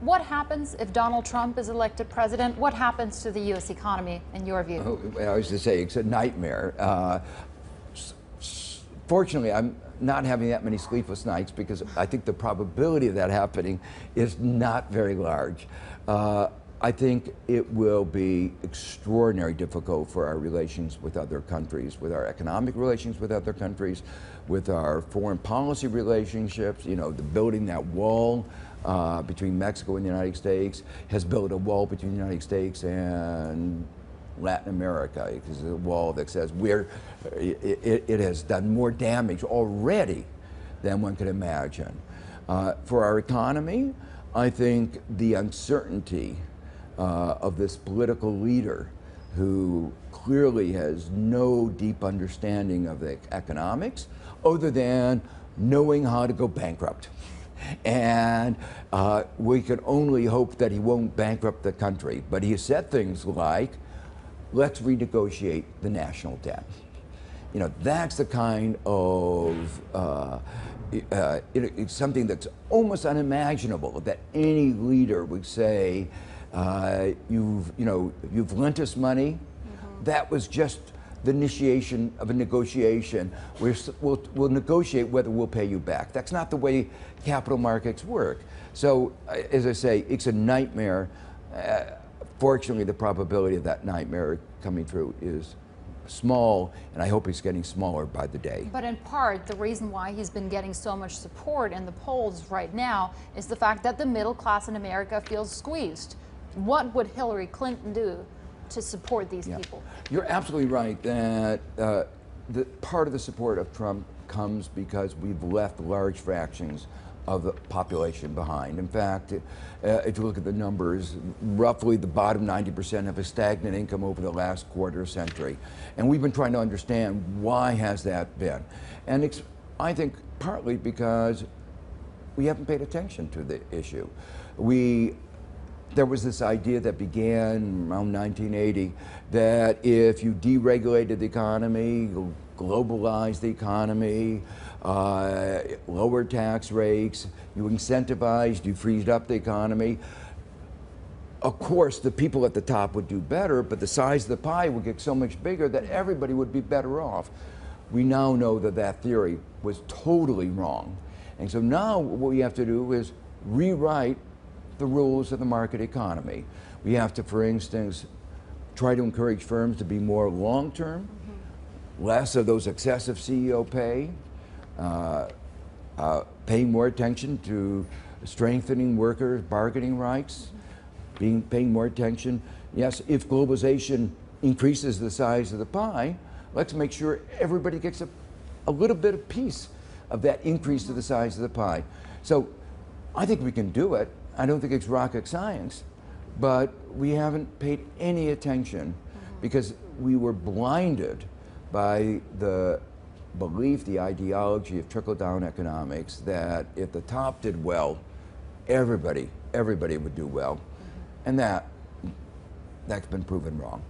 What happens if Donald Trump is elected president? What happens to the U.S. economy, in your view? I was to say, it's a nightmare. Fortunately, I'm not having that many sleepless nights because I think the probability of that happening is not very large. I think it will be extraordinarily difficult for our relations with other countries, with our economic relations with other countries, with our foreign policy relationships. You know, the building that wall between Mexico and the United States has built a wall between the United States and Latin America. It's a wall that says it has done more damage already than one could imagine. For our economy, I think the uncertainty of this political leader who clearly has no deep understanding of the economics other than knowing how to go bankrupt. And we can only hope that he won't bankrupt the country. But he has said things like, let's renegotiate the national debt. You know, that's the kind of it's something that's almost unimaginable that any leader would say, you've lent us money. That was just the initiation of a negotiation. We'll negotiate whether we'll pay you back. That's not the way capital markets work. So, as I say, it's a nightmare. Fortunately, the probability of that nightmare coming through is small, and I hope it's getting smaller by the day. But in part, the reason why he's been getting so much support in the polls right now is the fact that the middle class in America feels squeezed. What would Hillary Clinton do to support these people? You're absolutely right that the part of the support of Trump comes because we've left large fractions of the population behind. In fact, if you look at the numbers, roughly the bottom 90% have a stagnant income over the last quarter century. And we've been trying to understand why has that been. And it's, I think, partly because we haven't paid attention to the issue. There was this idea that began around 1980 that if you deregulated the economy, globalized the economy, lowered tax rates, you incentivized, you freed up the economy. Of course, the people at the top would do better, but the size of the pie would get so much bigger that everybody would be better off. We now know that that theory was totally wrong. And so now what we have to do is rewrite the rules of the market economy. We have to, for instance, try to encourage firms to be more long-term, less of those excessive CEO pay, paying more attention to strengthening workers' bargaining rights, paying more attention. Yes, if globalization increases the size of the pie, let's make sure everybody gets a little bit of piece of that increase to the size of the pie. So I think we can do it. I don't think it's rocket science, but we haven't paid any attention because we were blinded by the belief, the ideology of trickle-down economics that if the top did well, everybody would do well. And that's been proven wrong.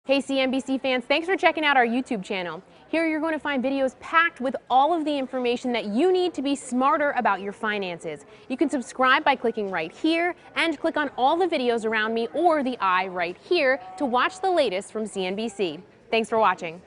Hey CNBC fans, thanks for checking out our YouTube channel. Here you're going to find videos packed with all of the information that you need to be smarter about your finances. You can subscribe by clicking right here and click on all the videos around me or the eye right here to watch the latest from CNBC. Thanks for watching.